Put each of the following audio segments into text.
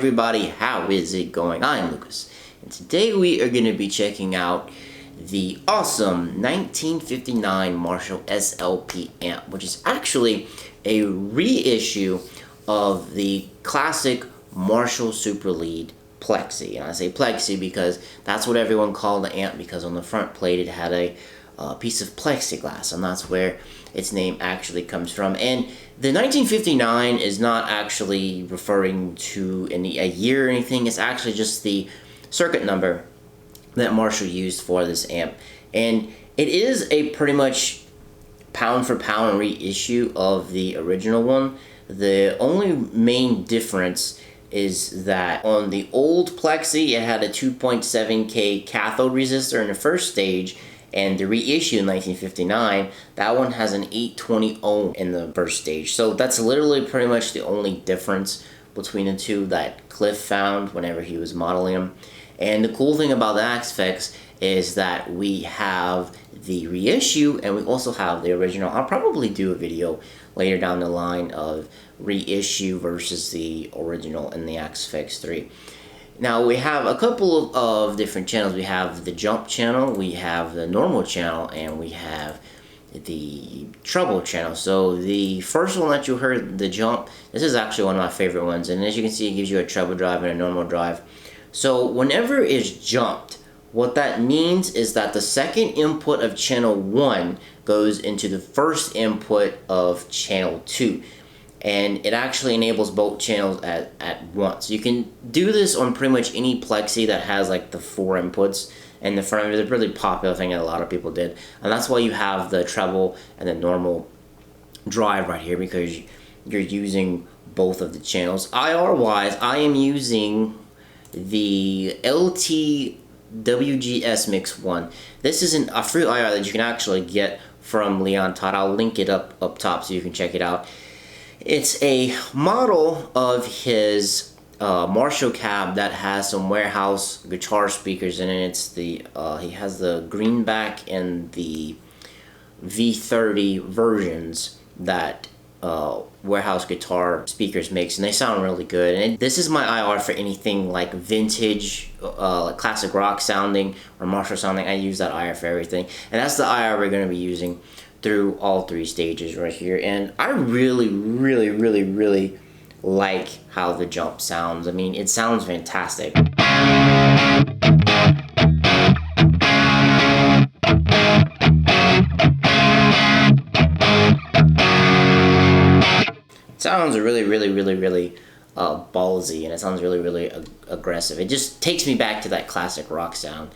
everybody, how is it going? I'm Lucas, and today we are going to be checking out the awesome 1959 Marshall SLP amp, which is actually a reissue of the classic Marshall Super Lead Plexi. And I say Plexi because that's what everyone called the amp, because on the front plate it had a piece of plexiglass, and that's where its name actually comes from. And the 1959 is not actually referring to a year or anything. It's actually just the circuit number that Marshall used for this amp, and it is a pretty much pound for pound reissue of the original one. The only main difference is that on the old Plexi it had a 2.7K cathode resistor in the first stage, and the reissue in 1959, that one has an 820 ohm in the first stage. So that's literally pretty much the only difference between the two that Cliff found whenever he was modeling them. And the cool thing about the Asphyx is that we have the reissue and we also have the original. I'll probably do a video later down the line of reissue versus the original in the Asphyx 3. Now we have a couple of different channels. We have the jump channel, we have the normal channel, and we have the treble channel. So the first one that you heard, the jump, this is actually one of my favorite ones, and as you can see, it gives you a treble drive and a normal drive. So whenever it's jumped, what that means is that the second input of channel 1 goes into the first input of channel 2. And it actually enables both channels at once. You can do this on pretty much any Plexi that has like the 4 inputs in the front. It's a really popular thing that a lot of people did. And that's why you have the treble and the normal drive right here, because you're using both of the channels. IR wise, I am using the LT WGS Mix 1. This is a free IR that you can actually get from Leon Todd. I'll link it up top so you can check it out. It's a model of his Marshall cab that has some warehouse guitar speakers in it. It's the he has the greenback and the V30 versions that warehouse guitar speakers makes, and they sound really good. And this is my IR for anything like vintage, like classic rock sounding or Marshall sounding. I use that IR for everything, and that's the IR we're going to be using through all 3 stages right here. And I really like how the jump sounds. I mean, it sounds fantastic. It sounds really ballsy, and it sounds really aggressive. It just takes me back to that classic rock sound.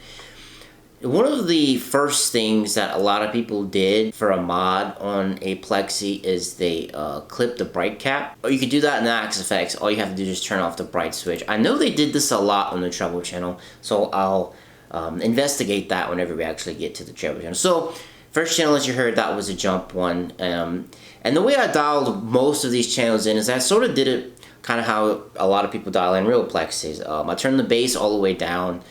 One of the first things that a lot of people did for a mod on a Plexi is they clip the bright cap. Or you could do that in the Asphyx. All you have to do is turn off the bright switch. I know they did this a lot on the treble channel, so I'll investigate that whenever we actually get to the treble channel. So first channel that you heard, that was a jump one. And the way I dialed most of these channels in is I sort of did it kind of how a lot of people dial in real Plexis. I turned the bass all the way down.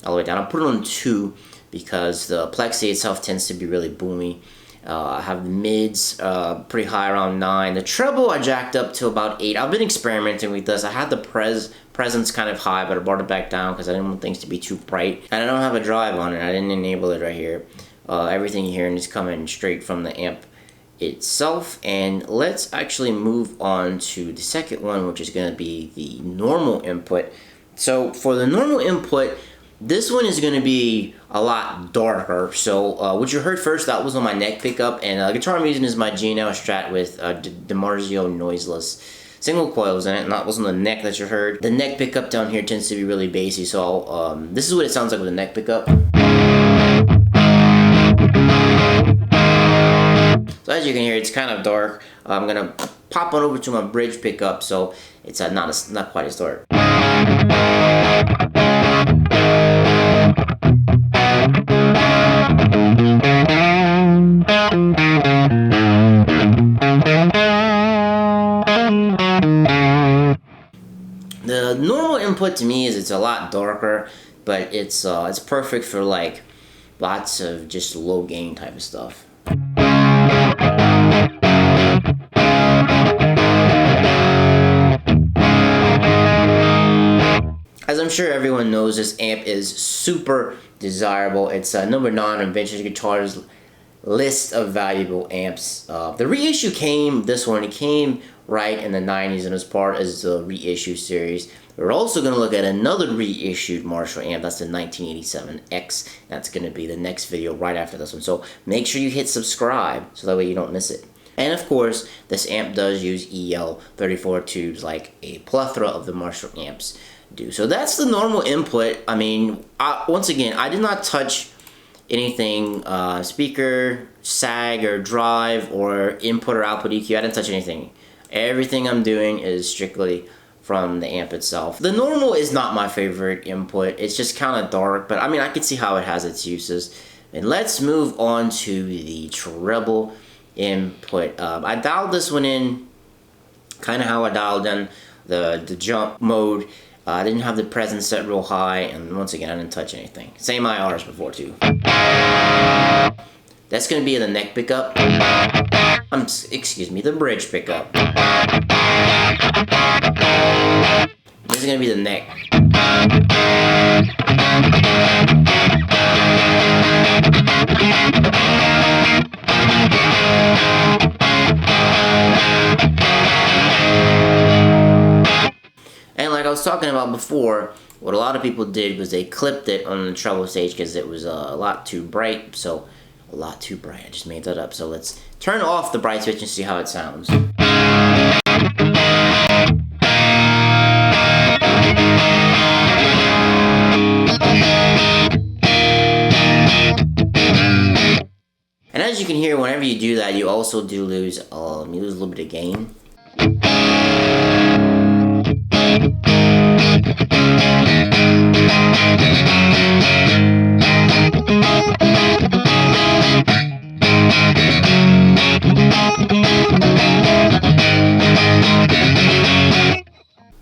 I put it on 2 because the Plexi itself tends to be really boomy. I have the mids pretty high, around 9. The treble I jacked up to about 8. I've been experimenting with this. I had the presence kind of high, but I brought it back down because I didn't want things to be too bright. And I don't have a drive on it. I didn't enable it right here. Everything you're hearing is coming straight from the amp itself. And let's actually move on to the second one, which is going to be the normal input. So for the normal input, this one is going to be a lot darker. So what you heard first, that was on my neck pickup, and the guitar I'm using is my G&L Strat with DiMarzio noiseless single coils in it, and that was on the neck that you heard. The neck pickup down here tends to be really bassy, so this is what it sounds like with a neck pickup. So as you can hear, it's kind of dark. I'm gonna pop on over to my bridge pickup, so it's not quite as dark. The normal input to me is it's a lot darker, but it's perfect for like lots of just low gain type of stuff. I'm sure everyone knows, this amp is super desirable. It's number 9 on Vintage Guitar's list of valuable amps. The reissue came, it came right in the 90s and was part as the reissue series. We're also going to look at another reissued Marshall amp. That's the 1987X. That's going to be the next video right after this one. So make sure you hit subscribe so that way you don't miss it. And of course, this amp does use EL34 tubes like a plethora of the Marshall amps do. So that's the normal input. I mean, once again, I did not touch anything, speaker, sag, or drive, or input or output EQ. I didn't touch anything. Everything I'm doing is strictly from the amp itself. The normal is not my favorite input. It's just kind of dark, but I mean, I can see how it has its uses. And let's move on to the treble input. I dialed this one in kind of how I dialed in the jump mode. I didn't have the presence set real high, and once again, I didn't touch anything. Same IRs before too. That's going to be the neck pickup. Excuse me, the bridge pickup. This is going to be the neck. And like I was talking about before, what a lot of people did was they clipped it on the treble stage because it was a lot too bright. So, a lot too bright. I just made that up. So let's turn off the bright switch and see how it sounds. And as you can hear, whenever you do that, you also do lose a little bit of gain.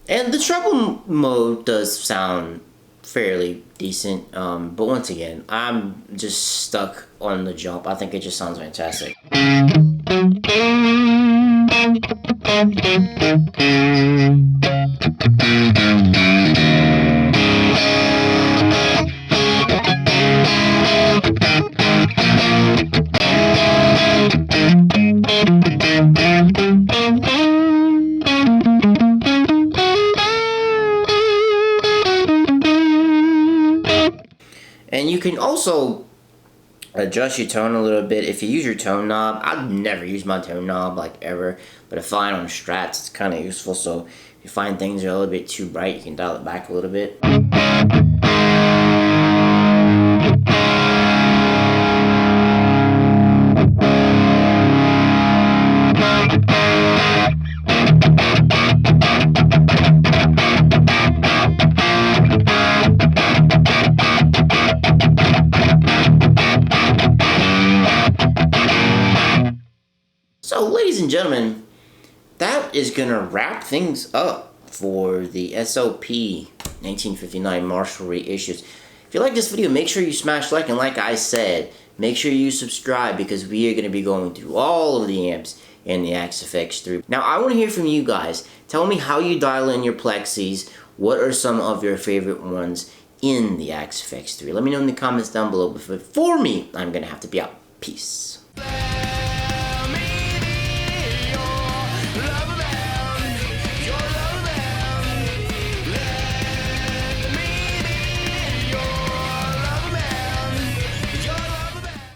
And the treble mode does sound fairly decent, but once again, I'm just stuck on the jump. I think it just sounds fantastic. And you can also adjust your tone a little bit if you use your tone knob. I've never used my tone knob like ever, but I find on Strats it's kind of useful. So if you find things are a little bit too bright, you can dial it back a little bit. So, ladies and gentlemen, that is going to wrap things up for the SLP 1959 Marshall reissues. If you like this video, make sure you smash like, and like I said, make sure you subscribe because we are going to be going through all of the amps in the Axe-FX3. Now, I want to hear from you guys. Tell me how you dial in your Plexis. What are some of your favorite ones in the Axe-FX3? Let me know in the comments down below. But for me, I'm going to have to be out. Peace.